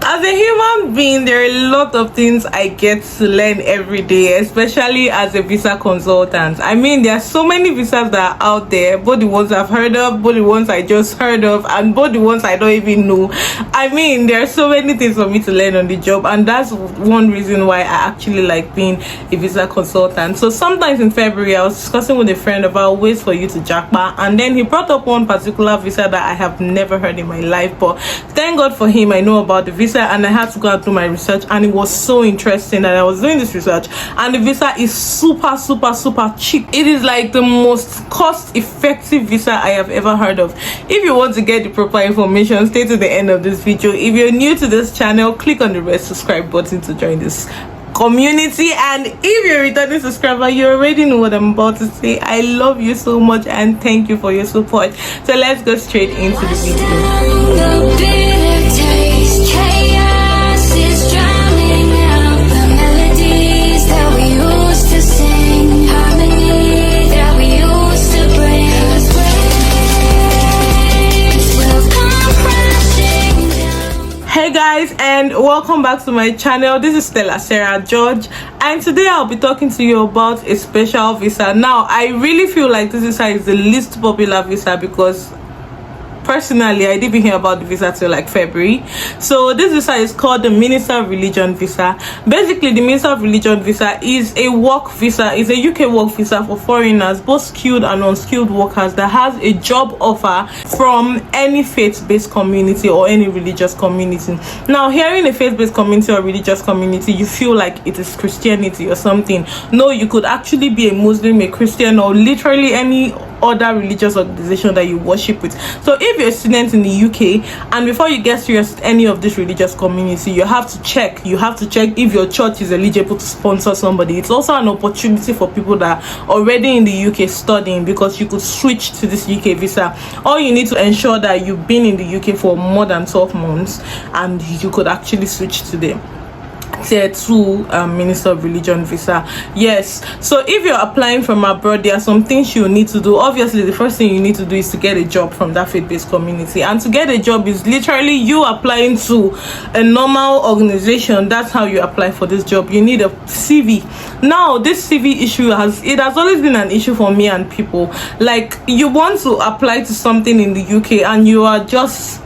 As a human being, there are a lot of things I get to learn every day, especially as a visa consultant. I mean, there are so many visas that are out there, both the ones I've heard of, both the ones I just heard of, and both the ones I don't even know. I mean, there are so many things for me to learn on the job, and that's one reason why I actually like being a visa consultant. So sometimes in February, I was discussing with a friend about ways for you to jackpot, and then he brought up one particular visa that I have never heard in my life, but thank God for him, I know about the visa, and I had to go and do my research, and it was so interesting that I was doing this research. And the visa is super cheap. It is like the most cost-effective visa I have ever heard of. If you want to get the proper information, stay to the end of this video. If you're new to this channel, click on the red subscribe button to join this community, and if you're a returning subscriber, you already know what I'm about to say. I love you so much and thank you for your support. So let's go straight into the video. Hey guys, and welcome back to my channel. This is Stella Sarah George, and today I'll be talking to you about a special visa. Now, I really feel like this visa is the least popular visa because personally I didn't hear about the visa till like February. So this visa is called the Minister of Religion visa. Basically, the Minister of Religion visa is a work visa, is a UK work visa for foreigners, both skilled and unskilled workers, that has a job offer from any faith-based community or any religious community. Now, hearing a faith-based community or religious community, you feel like it is Christianity or something. No, you could actually be a Muslim, a Christian, or literally any other religious organization that you worship with. So if you're a student in the UK and before you get serious with any of this religious community, you have to check if your church is eligible to sponsor somebody. It's also an opportunity for people that are already in the UK studying, because you could switch to this UK visa. All you need to ensure that you've been in the UK for more than 12 months and you could actually switch to them. Tier 2 Minister of Religion visa. Yes, so if you're applying from abroad, there are some things you need to do. Obviously, the first thing you need to do is to get a job from that faith-based community, and to get a job is literally you applying to a normal organization. That's how you apply for this job. You need a CV. Now, this CV issue has always been an issue for me and people. Like, you want to apply to something in the UK and you are just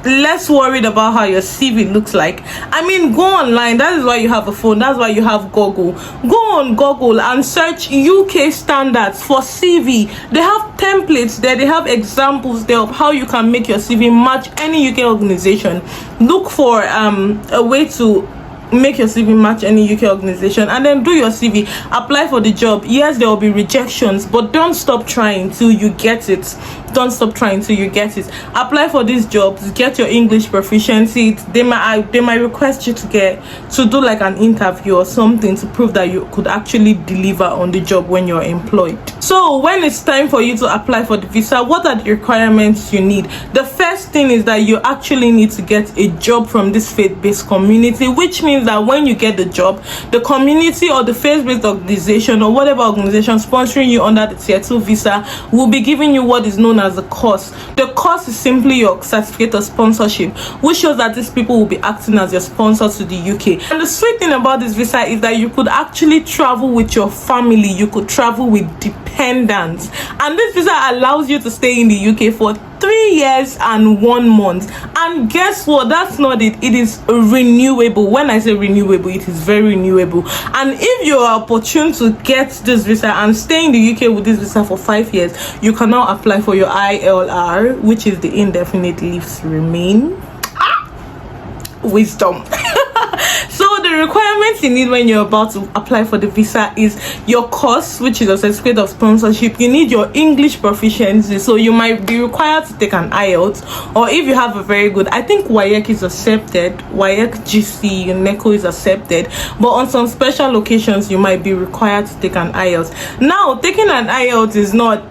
less worried about how your CV looks like. I mean, go online. That is why you have a phone. That's why you have Google. Go on Google and search UK standards for CV. They have templates there. They have examples there of how you can make your CV match any UK organization. Look for a way to make your CV match any UK organization, and then do your CV, apply for the job. Yes, there will be rejections, but don't stop trying till you get it. Don't stop trying till you get it. Apply for these jobs, get your English proficiency. They might request you to do like an interview or something to prove that you could actually deliver on the job when you're employed. So when it's time for you to apply for the visa, what are the requirements you need? The first thing is that you actually need to get a job from this faith-based community, which means that when you get the job, the community or the faith-based organization or whatever organization sponsoring you under the Tier 2 visa will be giving you what is known as the course. The course is simply your certificate of sponsorship, which shows that these people will be acting as your sponsor to the UK. And the sweet thing about this visa is that you could actually travel with your family. You could travel with dependents, and this visa allows you to stay in the UK for 3 years and 1 month. And guess what? That's not it. It is renewable. When I say renewable, it is very renewable. And if you are opportune to get this visa and stay in the UK with this visa for 5 years, you can now apply for your ILR, which is the indefinite leave to remain. Wisdom. So the requirements you need when you're about to apply for the visa is your course, which is a certificate of sponsorship. You need your English proficiency, so you might be required to take an IELTS, or if you have a very good, I think WAEC is accepted, WAEC GC, NECO is accepted, but on some special locations you might be required to take an IELTS. Now, taking an IELTS is not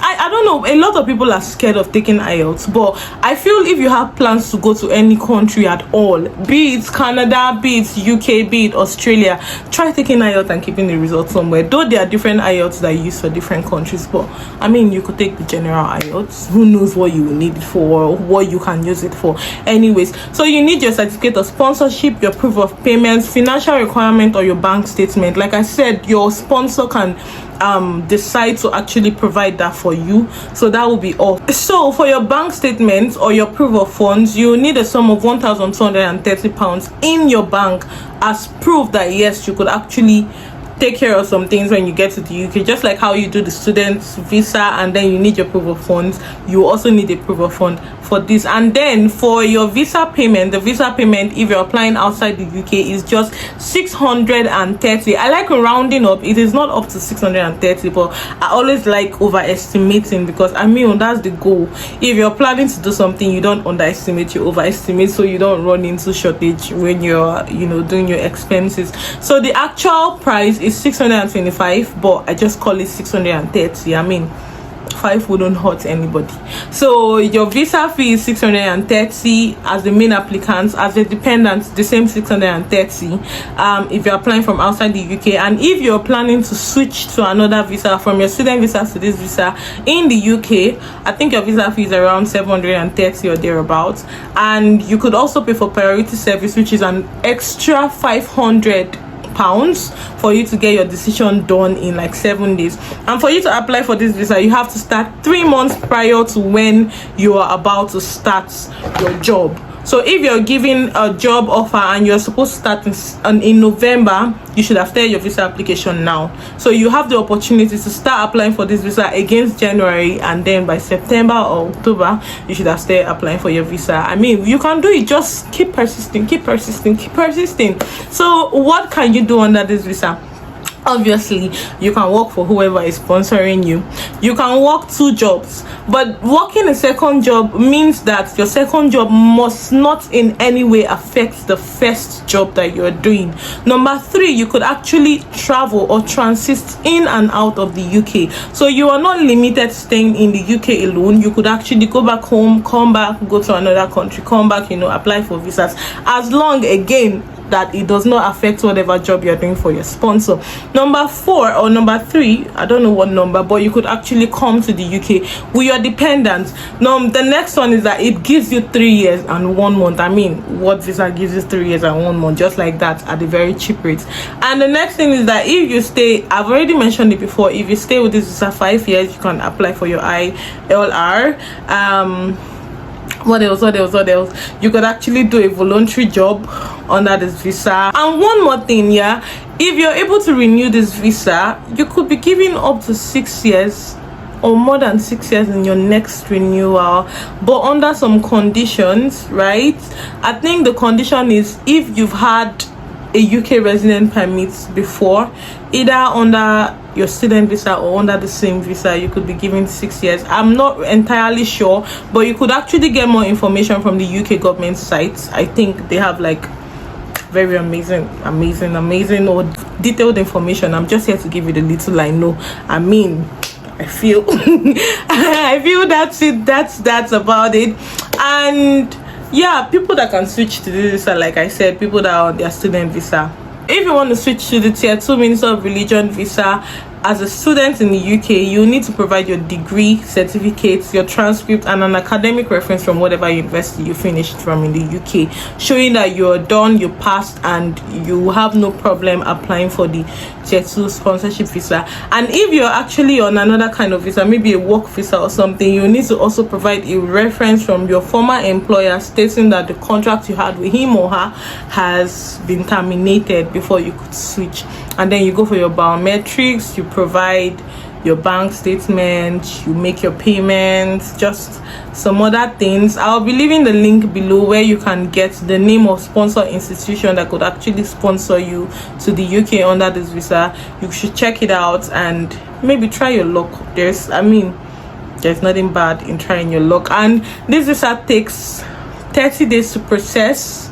I don't know, a lot of people are scared of taking IELTS, but I feel if you have plans to go to any country at all, be it Canada, be it UK, be it Australia, try taking IELTS and keeping the results somewhere. Though there are different IELTS that you use for different countries, but I mean, you could take the general IELTS. Who knows what you will need it for, or what you can use it for. Anyways, so you need your certificate of sponsorship, your proof of payments, financial requirement, or your bank statement. Like I said, your sponsor can decide to actually provide that for you, so that will be all. So for your bank statements or your proof of funds, you need a sum of £1,230 in your bank as proof that yes, you could actually take care of some things when you get to the UK. Just like how you do the student's visa and then you need your proof of funds, you also need a proof of fund for this. And then for your visa payment, the visa payment, if you're applying outside the UK, is just 630. I like rounding up. It is not up to 630, but I always like overestimating, because I mean, that's the goal. If you're planning to do something, you don't underestimate, you overestimate, so you don't run into shortage when you're, you know, doing your expenses. So the actual price is 625, but I just call it 630. I mean, 5 wouldn't hurt anybody. So your visa fee is 630 as the main applicant. As a dependent, the same 630 if you're applying from outside the UK. And if you're planning to switch to another visa, from your student visa to this visa in the UK, I think your visa fee is around 730 or thereabouts. And you could also pay for priority service, which is an extra £500 for you to get your decision done in like 7 days. And for you to apply for this visa, you have to start 3 months prior to when you are about to start your job. So if you're given a job offer and you're supposed to start in November, you should have started your visa application now. So you have the opportunity to start applying for this visa against January, and then by September or October, you should have started applying for your visa. I mean, you can do it. Just keep persisting, keep persisting, keep persisting. So what can you do under this visa? Obviously, you can work for whoever is sponsoring you. You can work 2 jobs, but working a second job means that your second job must not in any way affect the first job that you're doing. Number 3, you could actually travel or transit in and out of the UK. So you are not limited staying in the UK alone. You could actually go back home, come back, go to another country, come back, you know, apply for visas, as long, again, that it does not affect whatever job you're doing for your sponsor. Number 4 or number 3, I don't know what number, but you could actually come to the UK with your dependents. Now the next one is that it gives you 3 years and 1 month. I mean, what visa gives you 3 years and 1 month just like that at a very cheap rate? And the next thing is that if you stay, I've already mentioned it before, if you stay with this visa 5 years, you can apply for your ILR. What else? You could actually do a voluntary job under this visa. And one more thing, yeah, if you're able to renew this visa, you could be given up to 6 years or more than 6 years in your next renewal, but under some conditions, right? I think the condition is if you've had a UK resident permit before, either under your student visa or under the same visa, you could be given 6 years. I'm not entirely sure, but you could actually get more information from the UK government sites. I think they have like very amazing or detailed information. I'm just here to give you the little I know. I mean, I feel I feel that's it. That's about it. And yeah, people that can switch to this visa, like I said, people that are on their student visa. If you want to switch to the Tier 2 Minister of Religion visa, as a student in the UK, you need to provide your degree, certificates, your transcript, and an academic reference from whatever university you finished from in the UK, showing that you're done, you passed, and you have no problem applying for the Tier 2 sponsorship visa. And if you're actually on another kind of visa, maybe a work visa or something, you need to also provide a reference from your former employer stating that the contract you had with him or her has been terminated before you could switch. And then you go for your biometrics, you provide your bank statement, you make your payments, just some other things. I'll be leaving the link below where you can get the name of sponsor institution that could actually sponsor you to the UK under this visa. You should check it out and maybe try your luck. There's nothing bad in trying your luck. And this visa takes 30 days to process.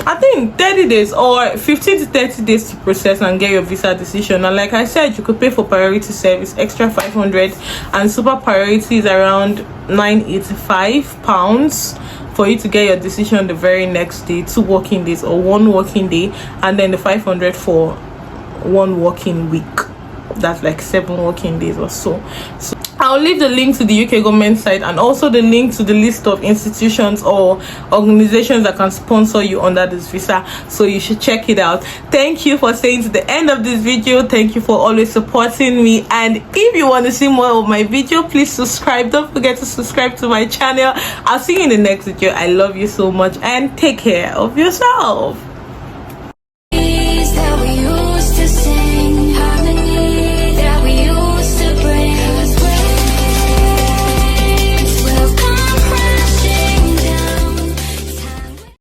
I think 30 days or 15 to 30 days to process and get your visa decision. And like I said, you could pay for priority service extra 500, and super priority is around £985 for you to get your decision the very next day, 2 working days or 1 working day, and then the 500 for 1 working week. That's like 7 working days or so. I'll leave the link to the UK government site and also the link to the list of institutions or organizations that can sponsor you under this visa, so you should check it out. Thank you for staying to the end of this video. Thank you for always supporting me, and if you want to see more of my video, please subscribe. Don't forget to subscribe to my channel. I'll see you in the next video. I love you so much, and take care of yourself.